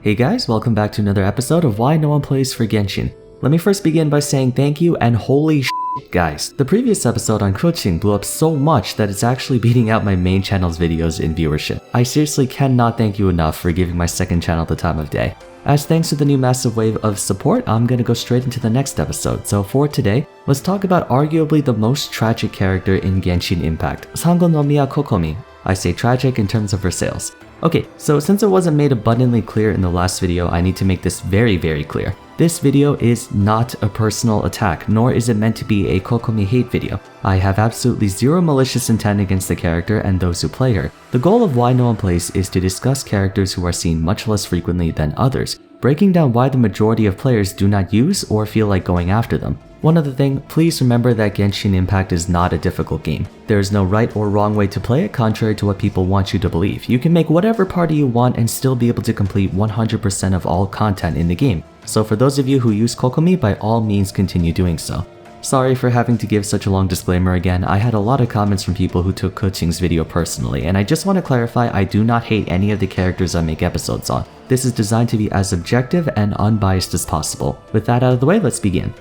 Hey guys, welcome back to another episode of Why No One Plays for Genshin. Let me first begin by saying thank you and holy shit guys. The previous episode on coaching blew up so much that it's actually beating out my main channel's videos in viewership. I seriously cannot thank you enough for giving my second channel the time of day. As thanks to the new massive wave of support, I'm gonna go straight into the next episode. So for today, let's talk about arguably the most tragic character in Genshin Impact, Sangonomiya Kokomi. I say tragic in terms of her sales. Okay, so since it wasn't made abundantly clear in the last video, I need to make this very clear. This video is not a personal attack, nor is it meant to be a Kokomi hate video. I have absolutely zero malicious intent against the character and those who play her. The goal of Why No One Plays is to discuss characters who are seen much less frequently than others, breaking down why the majority of players do not use or feel like going after them. One other thing, please remember that Genshin Impact is not a difficult game. There is no right or wrong way to play it contrary to what people want you to believe. You can make whatever party you want and still be able to complete 100% of all content in the game. So for those of you who use Kokomi, by all means continue doing so. Sorry for having to give such a long disclaimer again. I had a lot of comments from people who took Kuching's video personally, and I just want to clarify I do not hate any of the characters I make episodes on. This is designed to be as objective and unbiased as possible. With that out of the way, let's begin.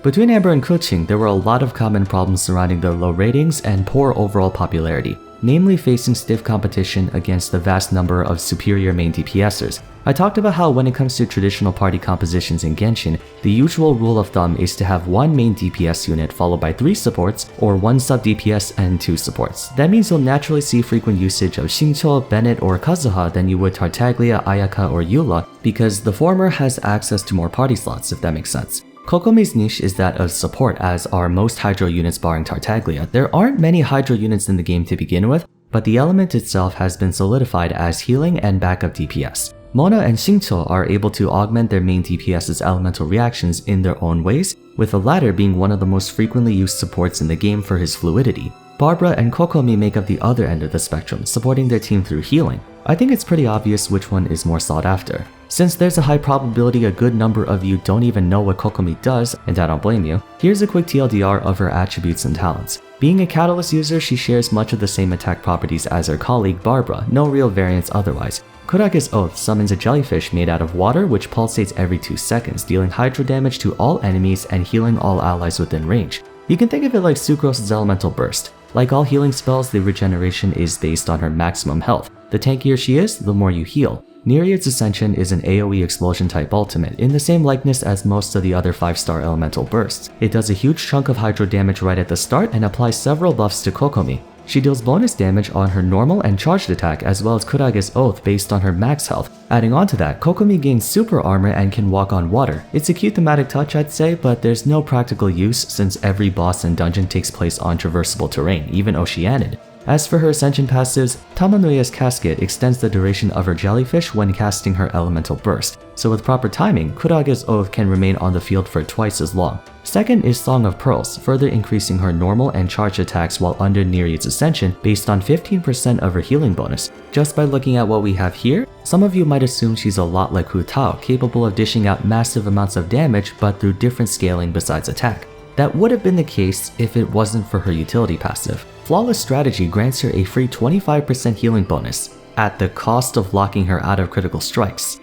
Between Amber and Kuching, there were a lot of common problems surrounding their low ratings and poor overall popularity, namely facing stiff competition against the vast number of superior main DPSers. I talked about how when it comes to traditional party compositions in Genshin, the usual rule of thumb is to have one main DPS unit followed by 3 supports, or 1 sub DPS and 2 supports. That means you'll naturally see frequent usage of Xingqiu, Bennett, or Kazuha than you would Tartaglia, Ayaka, or Eula, because the former has access to more party slots, if that makes sense. Kokomi's niche is that of support, as are most Hydro units barring Tartaglia. There aren't many Hydro units in the game to begin with, but the element itself has been solidified as healing and backup DPS. Mona and Xingqiu are able to augment their main DPS's elemental reactions in their own ways, with the latter being one of the most frequently used supports in the game for his fluidity. Barbara and Kokomi make up the other end of the spectrum, supporting their team through healing. I think it's pretty obvious which one is more sought after. Since there's a high probability a good number of you don't even know what Kokomi does, and I don't blame you, here's a quick TLDR of her attributes and talents. Being a Catalyst user, she shares much of the same attack properties as her colleague Barbara, no real variance otherwise. Kurage's Oath summons a jellyfish made out of water which pulsates every 2 seconds, dealing hydro damage to all enemies and healing all allies within range. You can think of it like Sucrose's Elemental Burst. Like all healing spells, the regeneration is based on her maximum health. The tankier she is, the more you heal. Nereid's Ascension is an AoE explosion type ultimate, in the same likeness as most of the other 5-star elemental bursts. It does a huge chunk of hydro damage right at the start and applies several buffs to Kokomi. She deals bonus damage on her normal and charged attack as well as Kurage's Oath based on her max health. Adding on to that, Kokomi gains super armor and can walk on water. It's a cute thematic touch I'd say, but there's no practical use since every boss and dungeon takes place on traversable terrain, even Oceanid. As for her Ascension passives, Tamanuya's Casket extends the duration of her jellyfish when casting her elemental burst, so with proper timing, Kurage's Oath can remain on the field for twice as long. Second is Song of Pearls, further increasing her normal and charged attacks while under Nereid's Ascension based on 15% of her healing bonus. Just by looking at what we have here, some of you might assume she's a lot like Hu Tao, capable of dishing out massive amounts of damage but through different scaling besides attack. That would have been the case if it wasn't for her utility passive. Flawless Strategy grants her a free 25% healing bonus, at the cost of locking her out of critical strikes.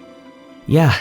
Yeah,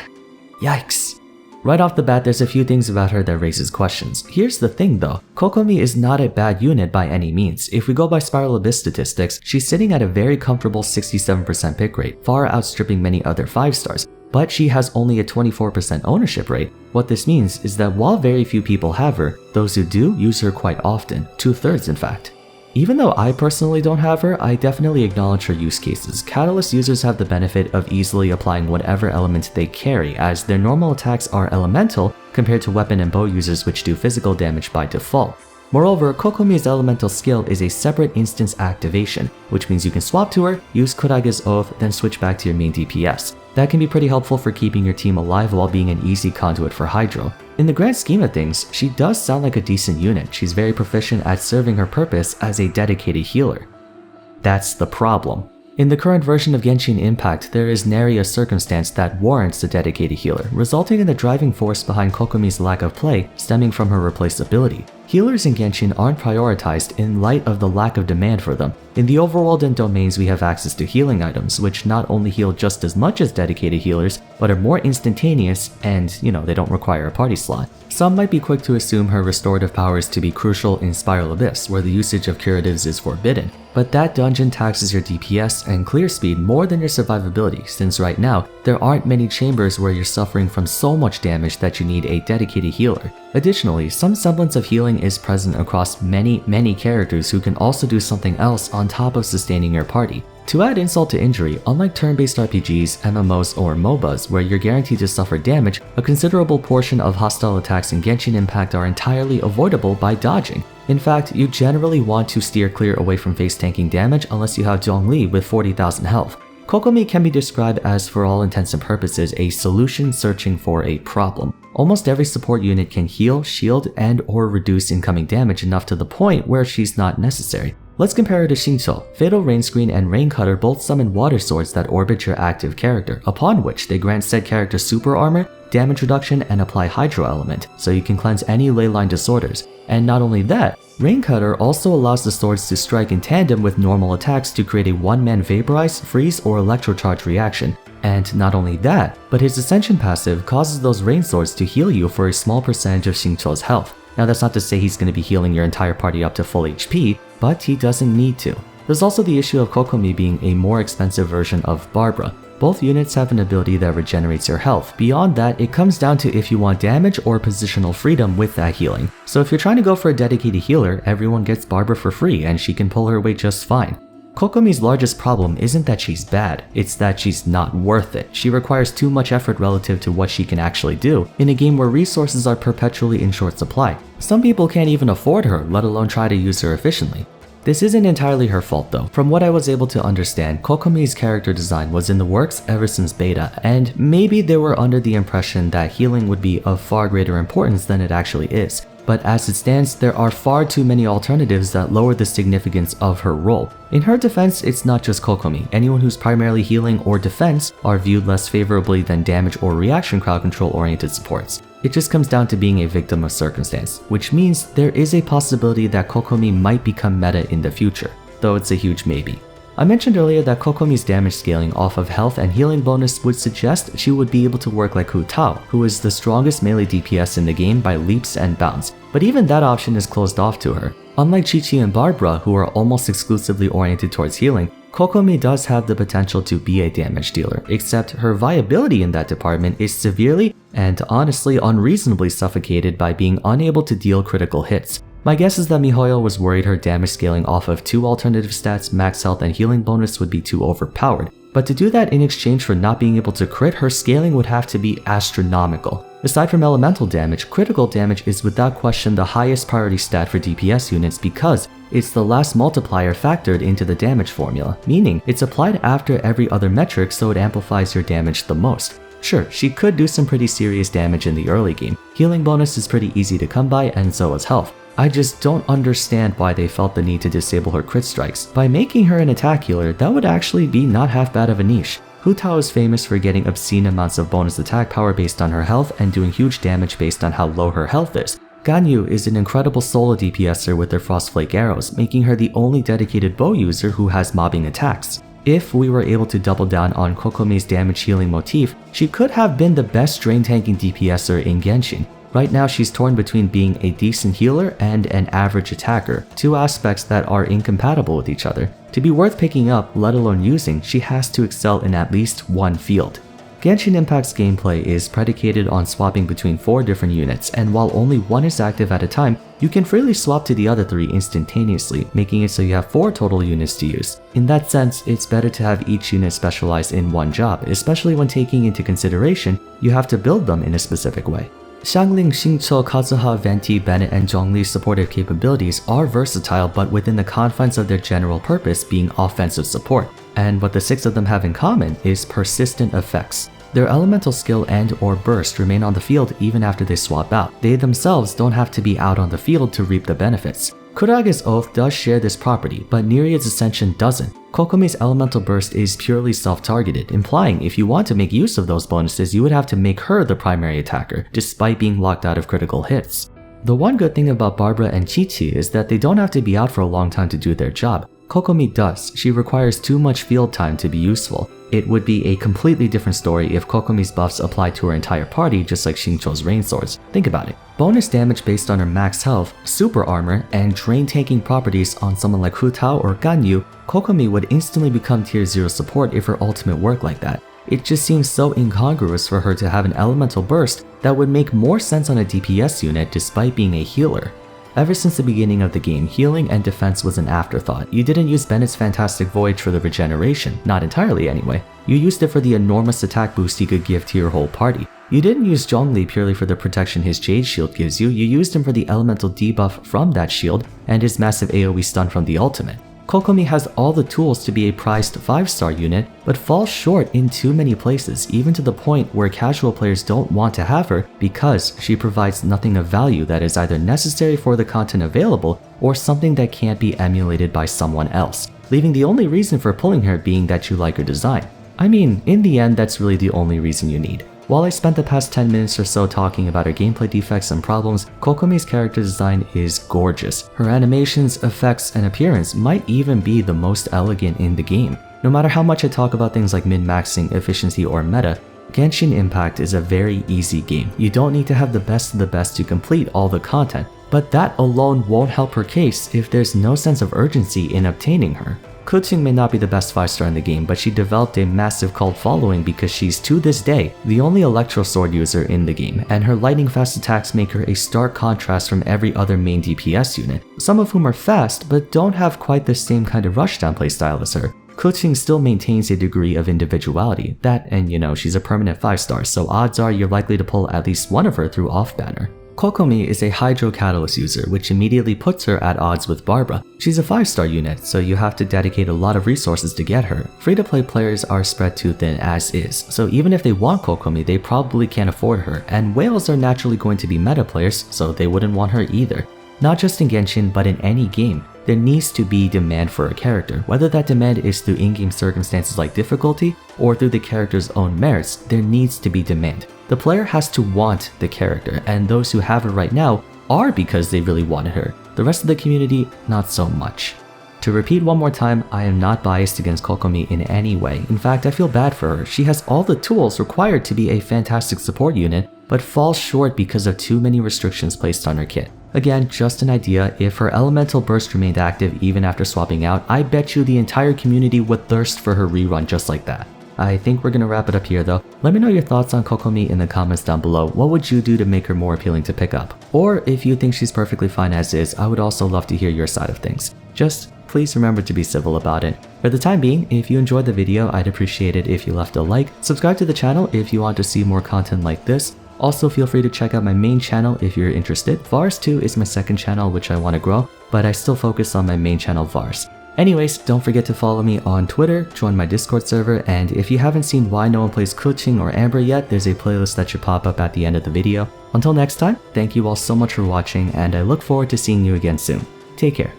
yikes. Right off the bat, there's a few things about her that raises questions. Here's the thing though, Kokomi is not a bad unit by any means. If we go by Spiral Abyss statistics, she's sitting at a very comfortable 67% pick rate, far outstripping many other 5-stars. But she has only a 24% ownership rate. What this means is that while very few people have her, those who do use her quite often, 2/3 in fact. Even though I personally don't have her, I definitely acknowledge her use cases. Catalyst users have the benefit of easily applying whatever element they carry, as their normal attacks are elemental compared to weapon and bow users which do physical damage by default. Moreover, Kokomi's elemental skill is a separate instance activation, which means you can swap to her, use Kurage's Oath, then switch back to your main DPS. That can be pretty helpful for keeping your team alive while being an easy conduit for Hydro. In the grand scheme of things, she does sound like a decent unit. She's very proficient at serving her purpose as a dedicated healer. That's the problem. In the current version of Genshin Impact, there is nary a circumstance that warrants a dedicated healer, resulting in the driving force behind Kokomi's lack of play stemming from her replaceability. Healers in Genshin aren't prioritized in light of the lack of demand for them. In the overworld and domains, we have access to healing items, which not only heal just as much as dedicated healers, but are more instantaneous and, they don't require a party slot. Some might be quick to assume her restorative powers to be crucial in Spiral Abyss, where the usage of curatives is forbidden. But that dungeon taxes your DPS and clear speed more than your survivability, since right now, there aren't many chambers where you're suffering from so much damage that you need a dedicated healer. Additionally, some semblance of healing is present across many characters who can also do something else on top of sustaining your party. To add insult to injury, unlike turn-based RPGs, MMOs, or MOBAs where you're guaranteed to suffer damage, a considerable portion of hostile attacks in Genshin Impact are entirely avoidable by dodging. In fact, you generally want to steer clear away from face tanking damage unless you have Zhongli with 40,000 health. Kokomi can be described as, for all intents and purposes, a solution searching for a problem. Almost every support unit can heal, shield, and/or reduce incoming damage enough to the point where she's not necessary. Let's compare her to Xingqiu. Fatal Rain Screen and Rain Cutter both summon water swords that orbit your active character, upon which they grant said character super armor, damage reduction, and apply Hydro Element, so you can cleanse any leyline disorders. And not only that, Rain Cutter also allows the swords to strike in tandem with normal attacks to create a one-man vaporize, freeze, or electrocharge reaction. And not only that, but his Ascension passive causes those rain swords to heal you for a small percentage of Xingqiu's health. Now that's not to say he's going to be healing your entire party up to full HP, but he doesn't need to. There's also the issue of Kokomi being a more expensive version of Barbara. Both units have an ability that regenerates your health. Beyond that, it comes down to if you want damage or positional freedom with that healing. So if you're trying to go for a dedicated healer, everyone gets Barbara for free and she can pull her weight just fine. Kokomi's largest problem isn't that she's bad, it's that she's not worth it. She requires too much effort relative to what she can actually do in a game where resources are perpetually in short supply. Some people can't even afford her, let alone try to use her efficiently. This isn't entirely her fault though. From what I was able to understand, Kokomi's character design was in the works ever since beta, and maybe they were under the impression that healing would be of far greater importance than it actually is. But as it stands, there are far too many alternatives that lower the significance of her role. In her defense, it's not just Kokomi. Anyone who's primarily healing or defense are viewed less favorably than damage or reaction crowd control oriented supports. It just comes down to being a victim of circumstance, which means there is a possibility that Kokomi might become meta in the future, though it's a huge maybe. I mentioned earlier that Kokomi's damage scaling off of health and healing bonus would suggest she would be able to work like Hu Tao, who is the strongest melee DPS in the game by leaps and bounds, but even that option is closed off to her. Unlike Qiqi and Barbara, who are almost exclusively oriented towards healing, Kokomi does have the potential to be a damage dealer, except her viability in that department is severely and honestly unreasonably suffocated by being unable to deal critical hits. My guess is that miHoYo was worried her damage scaling off of two alternative stats, max health and healing bonus, would be too overpowered. But to do that in exchange for not being able to crit, her scaling would have to be astronomical. Aside from elemental damage, critical damage is without question the highest priority stat for DPS units because it's the last multiplier factored into the damage formula, meaning it's applied after every other metric so it amplifies your damage the most. Sure, she could do some pretty serious damage in the early game. Healing bonus is pretty easy to come by, and so is health. I just don't understand why they felt the need to disable her crit strikes. By making her an attack healer, that would actually be not half bad of a niche. Hu Tao is famous for getting obscene amounts of bonus attack power based on her health and doing huge damage based on how low her health is. Ganyu is an incredible solo DPSer with their Frostflake arrows, making her the only dedicated bow user who has mobbing attacks. If we were able to double down on Kokomi's damage healing motif, she could have been the best drain tanking DPSer in Genshin. Right now she's torn between being a decent healer and an average attacker, two aspects that are incompatible with each other. To be worth picking up, let alone using, she has to excel in at least one field. Genshin Impact's gameplay is predicated on swapping between 4 different units, and while only one is active at a time, you can freely swap to the other 3 instantaneously, making it so you have 4 total units to use. In that sense, it's better to have each unit specialized in one job, especially when taking into consideration you have to build them in a specific way. Xiangling, Xingqiu, Kazuha, Venti, Bennett, and Zhongli's supportive capabilities are versatile but within the confines of their general purpose being offensive support, and what the 6 of them have in common is persistent effects. Their elemental skill and/or burst remain on the field even after they swap out. They themselves don't have to be out on the field to reap the benefits. Kuraga's Oath does share this property, but Nereid's Ascension doesn't. Kokomi's elemental burst is purely self-targeted, implying if you want to make use of those bonuses, you would have to make her the primary attacker, despite being locked out of critical hits. The one good thing about Barbara and Chi-Chi is that they don't have to be out for a long time to do their job. Kokomi does. She requires too much field time to be useful. It would be a completely different story if Kokomi's buffs applied to her entire party just like Xingqiu's rain swords. Think about it. Bonus damage based on her max health, super armor, and drain tanking properties on someone like Hu Tao or Ganyu, Kokomi would instantly become tier 0 support if her ultimate worked like that. It just seems so incongruous for her to have an elemental burst that would make more sense on a DPS unit despite being a healer. Ever since the beginning of the game, healing and defense was an afterthought. You didn't use Bennett's Fantastic Voyage for the regeneration, not entirely anyway. You used it for the enormous attack boost he could give to your whole party. You didn't use Zhongli purely for the protection his Jade Shield gives you, you used him for the elemental debuff from that shield and his massive AoE stun from the ultimate. Kokomi has all the tools to be a prized 5-star unit, but falls short in too many places, even to the point where casual players don't want to have her because she provides nothing of value that is either necessary for the content available or something that can't be emulated by someone else, leaving the only reason for pulling her being that you like her design. I mean, in the end, that's really the only reason you need. While I spent the past 10 minutes or so talking about her gameplay defects and problems, Kokomi's character design is gorgeous. Her animations, effects, and appearance might even be the most elegant in the game. No matter how much I talk about things like min-maxing, efficiency, or meta, Genshin Impact is a very easy game. You don't need to have the best of the best to complete all the content, but that alone won't help her case if there's no sense of urgency in obtaining her. Kuching may not be the best 5-star in the game, but she developed a massive cult following because she's, to this day, the only Electro Sword user in the game, and her lightning-fast attacks make her a stark contrast from every other main DPS unit, some of whom are fast but don't have quite the same kind of rushdown playstyle as her. Kuching still maintains a degree of individuality. That, and you know, she's a permanent 5-star, so odds are you're likely to pull at least one of her through off-banner. Kokomi is a Hydro Catalyst user, which immediately puts her at odds with Barbara. She's a 5-star unit, so you have to dedicate a lot of resources to get her. Free-to-play players are spread too thin as is, so even if they want Kokomi, they probably can't afford her, and whales are naturally going to be meta players, so they wouldn't want her either. Not just in Genshin, but in any game, there needs to be demand for a character. Whether that demand is through in-game circumstances like difficulty, or through the character's own merits, there needs to be demand. The player has to want the character, and those who have her right now are because they really wanted her. The rest of the community, not so much. To repeat one more time, I am not biased against Kokomi in any way. In fact, I feel bad for her. She has all the tools required to be a fantastic support unit, but falls short because of too many restrictions placed on her kit. Again, just an idea, if her elemental burst remained active even after swapping out, I bet you the entire community would thirst for her rerun just like that. I think we're gonna wrap it up here though. Let me know your thoughts on Kokomi in the comments down below. What would you do to make her more appealing to pick up? Or if you think she's perfectly fine as is, I would also love to hear your side of things. Just please remember to be civil about it. For the time being, if you enjoyed the video, I'd appreciate it if you left a like. Subscribe to the channel if you want to see more content like this. Also, feel free to check out my main channel if you're interested. Vars 2 is my second channel which I want to grow, but I still focus on my main channel Vars. Anyways, don't forget to follow me on Twitter, join my Discord server, and if you haven't seen Why No One Plays Kuching or Amber yet, there's a playlist that should pop up at the end of the video. Until next time, thank you all so much for watching, and I look forward to seeing you again soon. Take care.